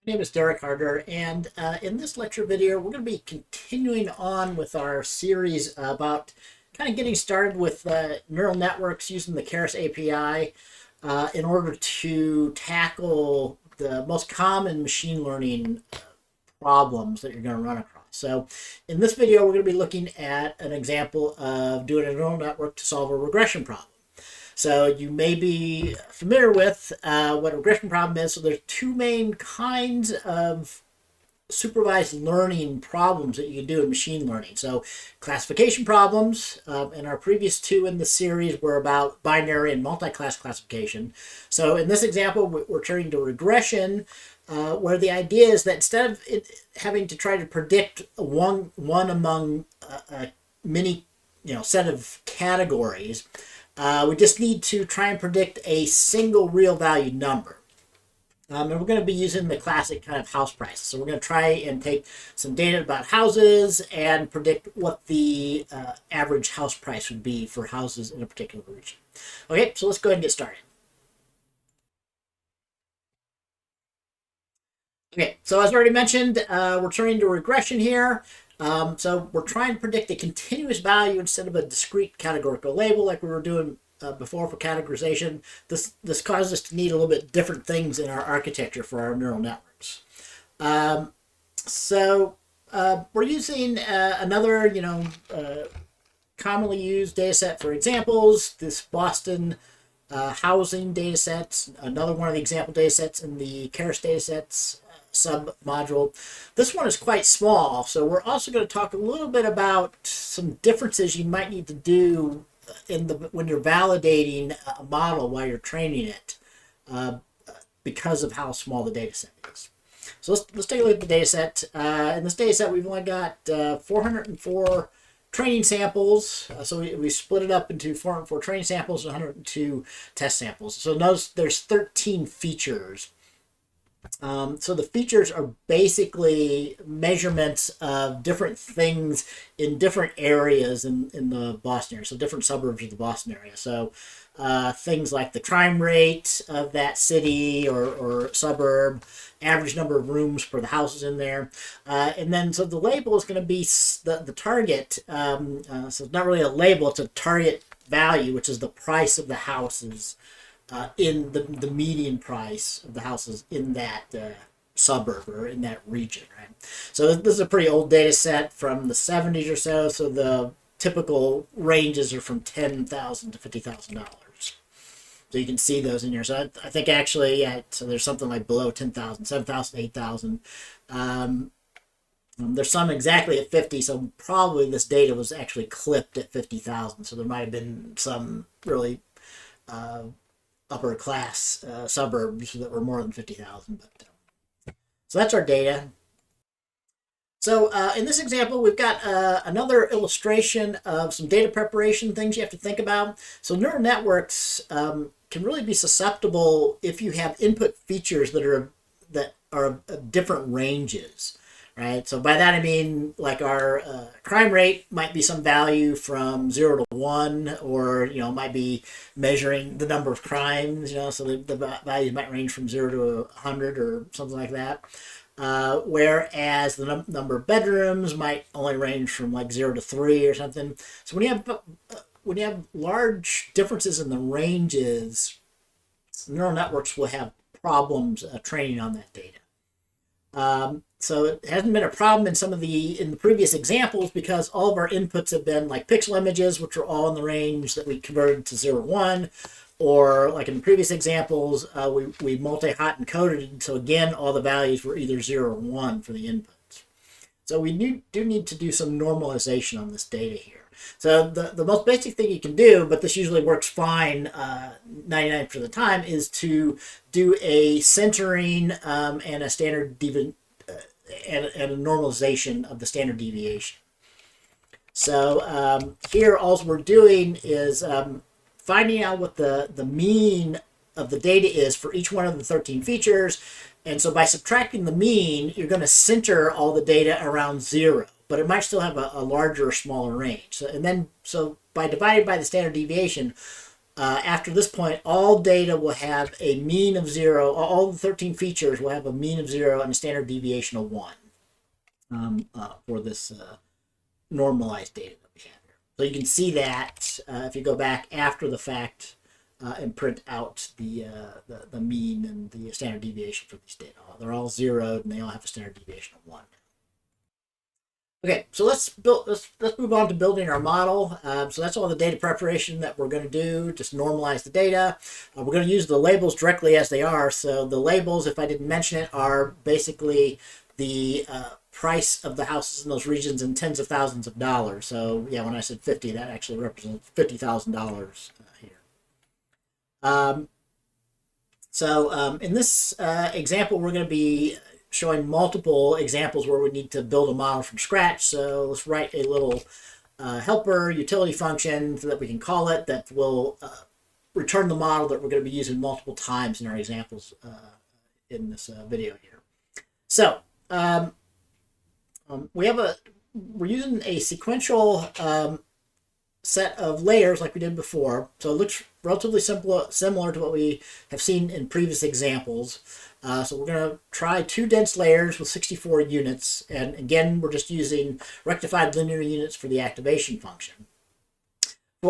My name is Derek Harder, and in this lecture video, we're going to be continuing on with our series about kind of getting started with neural networks using the Keras API in order to tackle the most common machine learning problems that you're going to run across. So in this video, we're going to be looking at an example of doing a neural network to solve a regression problem. So you may be familiar with what a regression problem is. So there's two main kinds of supervised learning problems that you can do in machine learning. So classification problems, and our previous two in the series were about binary and multi-class classification. So in this example, we're turning to regression, where the idea is that instead of having to try to predict one among a many set of categories, we just need to try and predict a single real value number. And we're going to be using the classic kind of house price. So we're going to try and take some data about houses and predict what the average house price would be for houses in a particular region. Okay, so let's go ahead and get started. Okay, so as already mentioned, we're turning to regression here. So we're trying to predict a continuous value instead of a discrete categorical label like we were doing before for categorization. This causes us to need a little bit different things in our architecture for our neural networks. We're using another commonly used data set for examples, this Boston housing data set, another one of the example data sets in the Keras data sets sub-module. This one is quite small, so we're also going to talk a little bit about some differences you might need to do when you're validating a model while you're training it because of how small the data set is. So let's take a look at the data set. In this data set, we've only got 404 training samples. So we split it up into 404 training samples and 102 test samples. So notice there's 13 features. So the features are basically measurements of different things in different areas in the Boston area, so different suburbs of the Boston area. So things like the crime rate of that city or suburb, average number of rooms per the houses in there. And then so the label is going to be the target. So it's not really a label, it's a target value, which is the price of the houses in the median price of the houses in that suburb or in that region, right? So this is a pretty old data set from the 70s or so. So the typical ranges are from $10,000 to $50,000. So you can see those in here. So I think actually, yeah, so there's something like below 10,000, 7,000, 8,000. There's some exactly at 50, so probably this data was actually clipped at 50,000. So there might have been some really upper class suburbs that were more than 50,000. So that's our data. So in this example, we've got another illustration of some data preparation things you have to think about. So neural networks can really be susceptible if you have input features that are of different ranges. Right, so by that I mean like our crime rate might be some value from 0 to 1, or might be measuring the number of crimes. So the values might range from 0 to 100 or something like that. Whereas the number of bedrooms might only range from like 0 to 3 or something. So when you have large differences in the ranges, neural networks will have problems training on that data. So it hasn't been a problem in the previous examples because all of our inputs have been like pixel images, which are all in the range that we converted to 0 to 1, or like in the previous examples, we multi-hot encoded. So again, all the values were either 0 or 1 for the inputs. So we do need to do some normalization on this data here. So the most basic thing you can do, but this usually works fine 99% of the time, is to do a centering and a standard and a normalization of the standard deviation. So here all we're doing is finding out what the mean of the data is for each one of the 13 features. And so by subtracting the mean, you're going to center all the data around 0. But it might still have a larger or smaller range. So by dividing by the standard deviation, after this point, all data will have a mean of 0. All the 13 features will have a mean of 0 and a standard deviation of 1 for this normalized data that we have here. So you can see that if you go back after the fact and print out the mean and the standard deviation for these data. They're all zeroed and they all have a standard deviation of 1. Okay, so let's move on to building our model. So that's all the data preparation that we're going to do. Just normalize the data. We're going to use the labels directly as they are. So the labels, if I didn't mention it, are basically the price of the houses in those regions in tens of thousands of dollars. So yeah, when I said 50, that actually represents $50,000 here. In this example, we're going to be showing multiple examples where we need to build a model from scratch. So let's write a little helper utility function so that we can call it that will return the model that we're going to be using multiple times in our examples in this video here. So we're using a sequential set of layers like we did before. So it looks relatively similar to what we have seen in previous examples. So we're going to try 2 dense layers with 64 units. And again, we're just using rectified linear units for the activation function.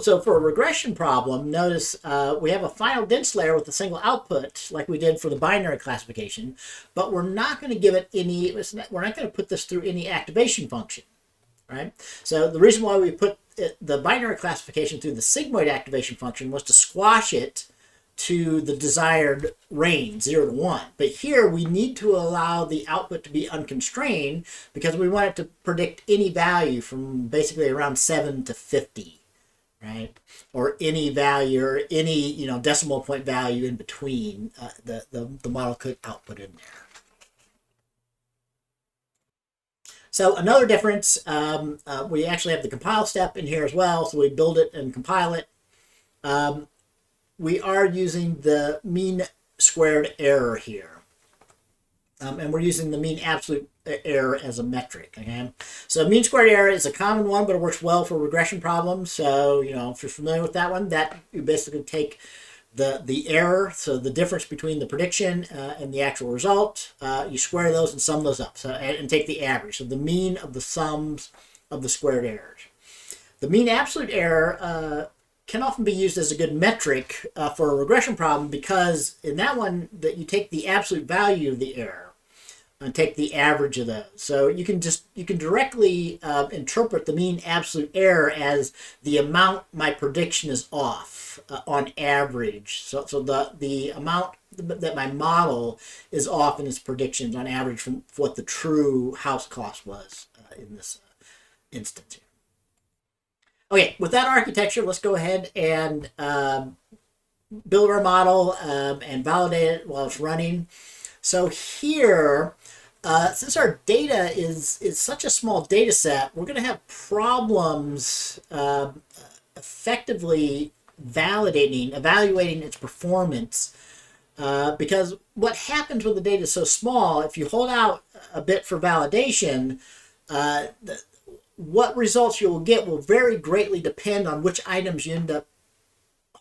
So for a regression problem, notice we have a final dense layer with a single output like we did for the binary classification, but we're not going to give it any, we're not going to put this through any activation function, right? So the reason why we put the binary classification through the sigmoid activation function was to squash it to the desired range, 0 to 1. But here we need to allow the output to be unconstrained because we want it to predict any value from basically around 7 to 50, right? Or any value or any decimal point value in between the model could output in there. So another difference, we actually have the compile step in here as well. So we build it and compile it. We are using the mean squared error here. And we're using the mean absolute error as a metric. Okay, so mean squared error is a common one, but it works well for regression problems. So if you're familiar with that one, that you basically take the error, so the difference between the prediction and the actual result, you square those and sum those up. So and take the average, so the mean of the sums of the squared errors. The mean absolute error can often be used as a good metric for a regression problem because in that one that you take the absolute value of the error and take the average of those. So you can directly interpret the mean absolute error as the amount my prediction is off on average. So the amount that my model is off in its predictions on average from what the true house cost was in this instance here. Okay, with that architecture, let's go ahead and build our model and validate it while it's running. So here, since our data is such a small data set, we're going to have problems effectively evaluating its performance because what happens when the data is so small, if you hold out a bit for validation, what results you will get will very greatly depend on which items you end up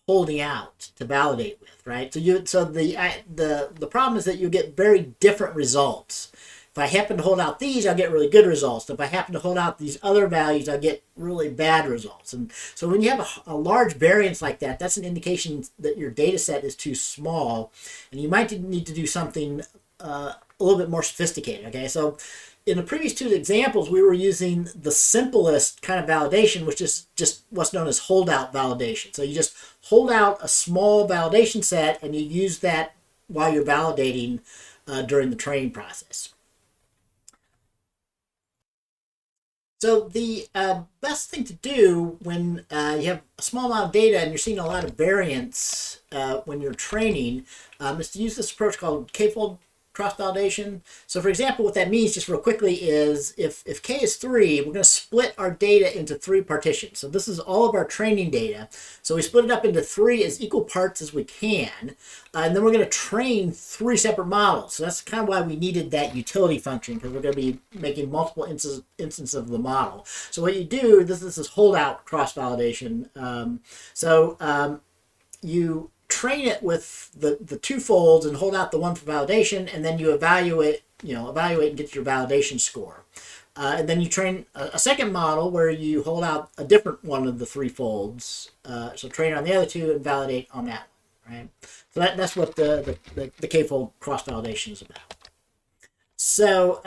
holding out to validate with, right? So the problem is that you get very different results. If I happen to hold out these, I'll get really good results. If I happen to hold out these other values, I'll get really bad results. And so when you have a large variance like that, that's an indication that your data set is too small, and you might need to do something a little bit more sophisticated. Okay, so in the previous 2 examples, we were using the simplest kind of validation, which is just what's known as holdout validation. So you just hold out a small validation set and you use that while you're validating during the training process. So the best thing to do when you have a small amount of data and you're seeing a lot of variance when you're training is to use this approach called k-fold cross-validation. So for example, what that means just real quickly is if k is 3, we're going to split our data into 3 partitions. So this is all of our training data. So we split it up into 3 as equal parts as we can. And then we're going to train 3 separate models. So that's kind of why we needed that utility function, because we're going to be making multiple instances of the model. So what you do, this is holdout cross-validation. you train it with the two folds and hold out the one for validation, and then you evaluate and get your validation score. And then you train a second model where you hold out a different one of the three folds. So train on the other two and validate on that one, right? So that's what the k-fold cross-validation is about. So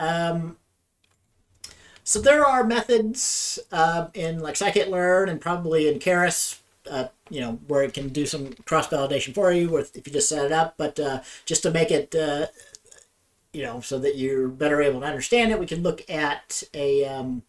so there are methods in like scikit-learn and probably in Keras, where it can do some cross-validation for you if you just set it up. But just to make it so that you're better able to understand it, we can look at a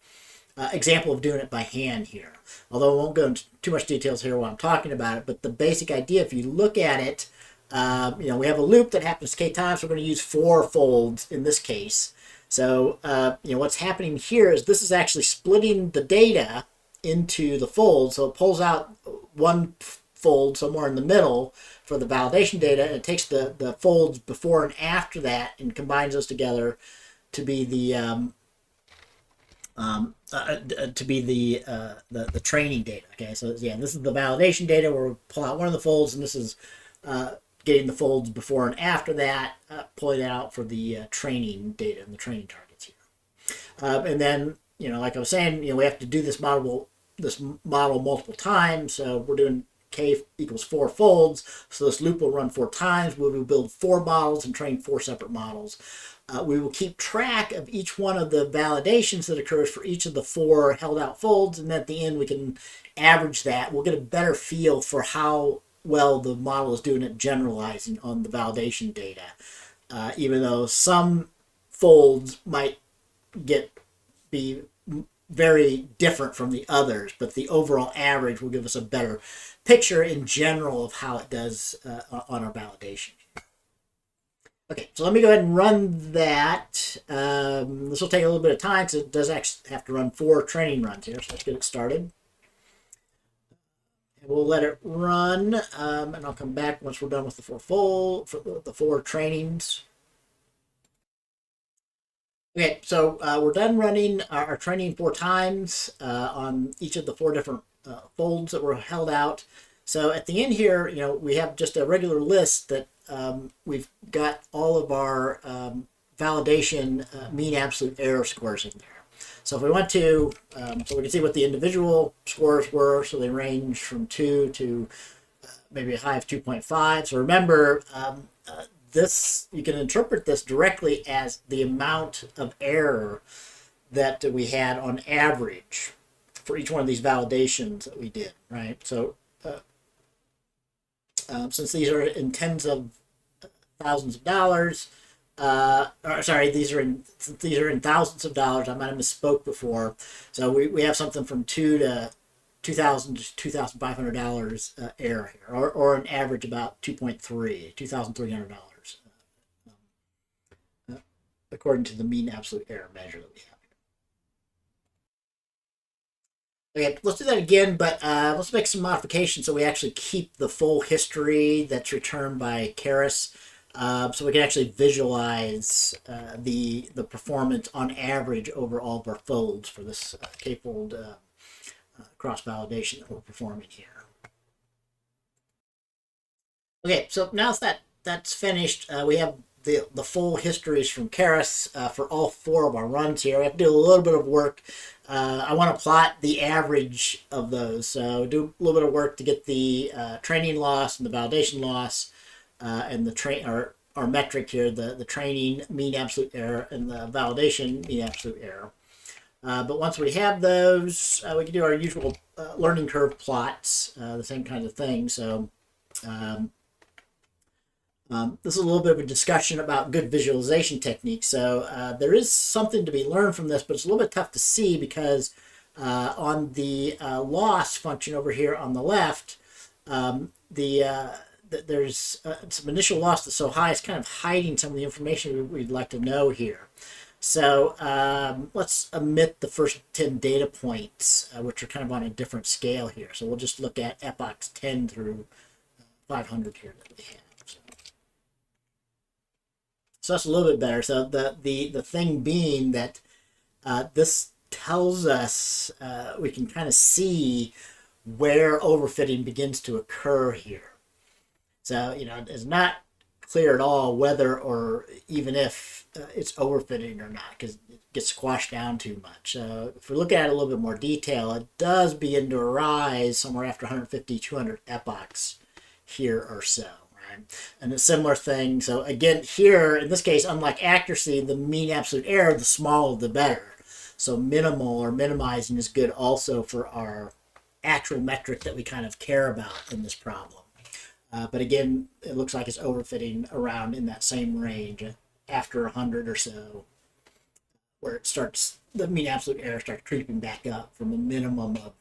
example of doing it by hand here. Although I won't go into too much details here while I'm talking about it, but the basic idea, if you look at it, we have a loop that happens k times. So we're going to use 4 folds in this case. So what's happening here is this is actually splitting the data into the folds. So it pulls out one fold somewhere in the middle for the validation data, and it takes the folds before and after that and combines those together to be the training data. Okay, so yeah, this is the validation data where we pull out one of the folds, and this is getting the folds before and after that, pulling that out for the training data and the training targets here. And then like I was saying, we have to do this model multiple times. So we're doing k equals 4 folds. So this loop will run 4 times. We will build 4 models and train 4 separate models. We will keep track of each one of the validations that occurs for each of the 4 held out folds. And at the end, we can average that. We'll get a better feel for how well the model is doing at generalizing on the validation data. Even though some folds might be very different from the others, but the overall average will give us a better picture in general of how it does on our validation. Okay, so let me go ahead and run that. This will take a little bit of time, so it does actually have to run 4 training runs here. So let's get it started. And we'll let it run, and I'll come back once we're done with the 4 trainings. Okay, so we're done running our training 4 times on each of the 4 different folds that were held out. So at the end here, we have just a regular list that we've got all of our validation mean absolute error scores in there. So if we want to, so we can see what the individual scores were. So they range from 2 to maybe a high of 2.5. So remember, you can interpret this directly as the amount of error that we had on average for each one of these validations that we did, right? So since these are in tens of thousands of dollars, these are in thousands of dollars. I might have misspoke before. So we have something from $2,000 to $2,500 error here, or an average about $2,300. According to the mean absolute error measure that we have. Okay, let's do that again, but let's make some modifications so we actually keep the full history that's returned by Keras, so we can actually visualize the performance on average over all of our folds for this k-fold cross-validation that we're performing here. Okay, so now that's finished, we have the full histories from Keras for all 4 of our runs here. We have to do a little bit of work. I want to plot the average of those. So do a little bit of work to get the training loss and the validation loss and the our metric here, the training mean absolute error and the validation mean absolute error. But once we have those, we can do our usual learning curve plots, the same kind of thing. So this is a little bit of a discussion about good visualization techniques. So there is something to be learned from this, but it's a little bit tough to see because on the loss function over here on the left, there's some initial loss that's so high, it's kind of hiding some of the information we'd like to know here. So let's omit the first 10 data points, which are kind of on a different scale here. So we'll just look at epochs 10 through 500 here that we have. So that's a little bit better. So the thing being that this tells us we can kind of see where overfitting begins to occur here. So, it's not clear at all whether or even if it's overfitting or not, because it gets squashed down too much. If we look at it a little bit more detail, it does begin to arise somewhere after 150, 200 epochs here or so. And a similar thing. So again, here, in this case, unlike accuracy, the mean absolute error, the smaller the better. So minimal or minimizing is good also for our actual metric that we kind of care about in this problem. But again, it looks like it's overfitting around in that same range after 100 or so, where it starts, the mean absolute error starts creeping back up from a minimum of,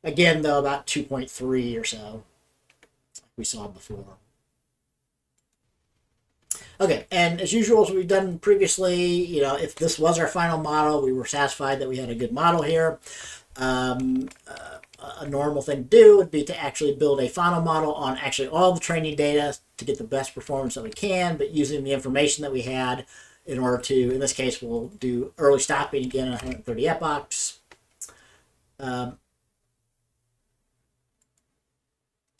again, though, about 2.3 or so, like we saw before. Okay, and as usual, as we've done previously, if this was our final model, we were satisfied that we had a good model here. A normal thing to do would be to actually build a final model on actually all the training data to get the best performance that we can, but using the information that we had in order to, in this case, we'll do early stopping again at 130 epochs. So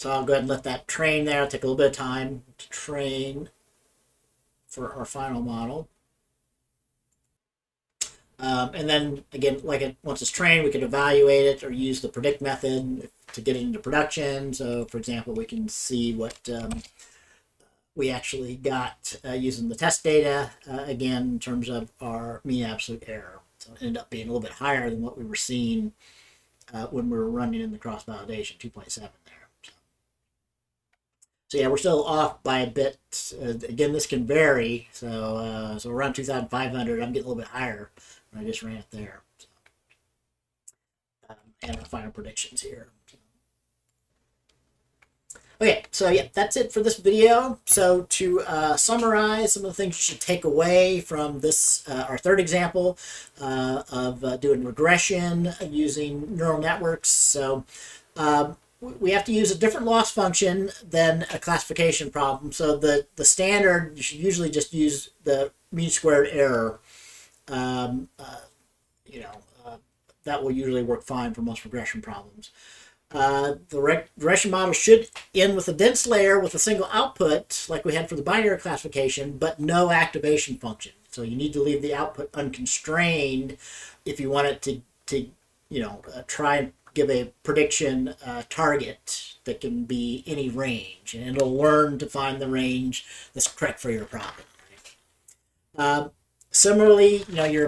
I'll go ahead and let that train there. It'll take a little bit of time to train for our final model. And then again, once it's trained, we can evaluate it or use the predict method to get it into production. So for example, we can see what we actually got using the test data, again, in terms of our mean absolute error. So it ended up being a little bit higher than what we were seeing when we were running in the cross-validation, 2.7 there. So yeah, we're still off by a bit. Again, this can vary. So around 2,500, I'm getting a little bit higher. I just ran it there. So, and our final predictions here. Okay, so yeah, that's it for this video. So to summarize some of the things you should take away from this, our third example of doing regression using neural networks. So we have to use a different loss function than a classification problem. So the standard, you should usually just use the mean squared error. That will usually work fine for most regression problems. The regression model should end with a dense layer with a single output, like we had for the binary classification, but no activation function. So you need to leave the output unconstrained if you want it to try and give a prediction target that can be any range, and it'll learn to find the range that's correct for your problem. Similarly, your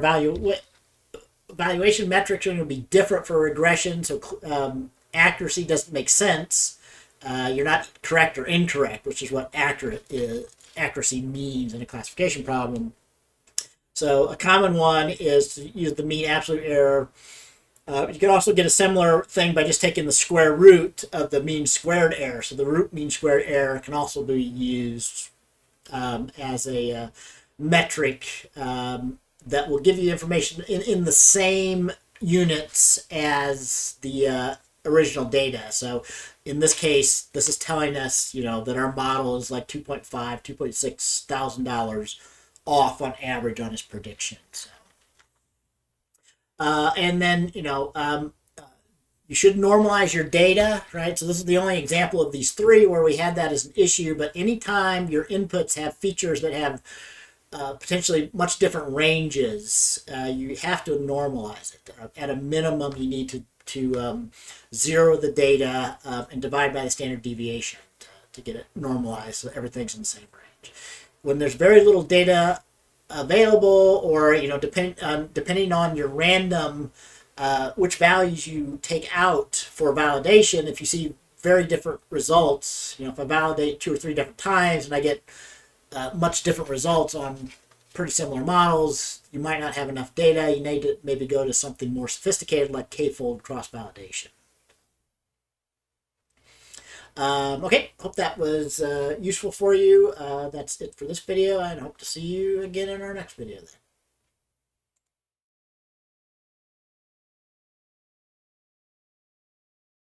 evaluation metrics are going to be different for regression, so accuracy doesn't make sense. You're not correct or incorrect, which is what accuracy means in a classification problem. So a common one is to use the mean absolute error. You can also get a similar thing by just taking the square root of the mean squared error. So the root mean squared error can also be used as a metric that will give you information in the same units as the original data. So in this case, this is telling us, that our model is like $2.6 thousand off on average on its prediction. So, and then, you should normalize your data, right? So this is the only example of these three where we had that as an issue, but anytime your inputs have features that have potentially much different ranges, you have to normalize it. At a minimum, you need to zero the data and divide by the standard deviation to get it normalized so everything's in the same range. When there's very little data available, or depending on your random which values you take out for validation, if you see very different results, if I validate 2 or 3 different times and I get much different results on pretty similar models, you might not have enough data. You need to maybe go to something more sophisticated like k-fold cross-validation. Okay, hope that was useful for you. That's it for this video, and I hope to see you again in our next video then.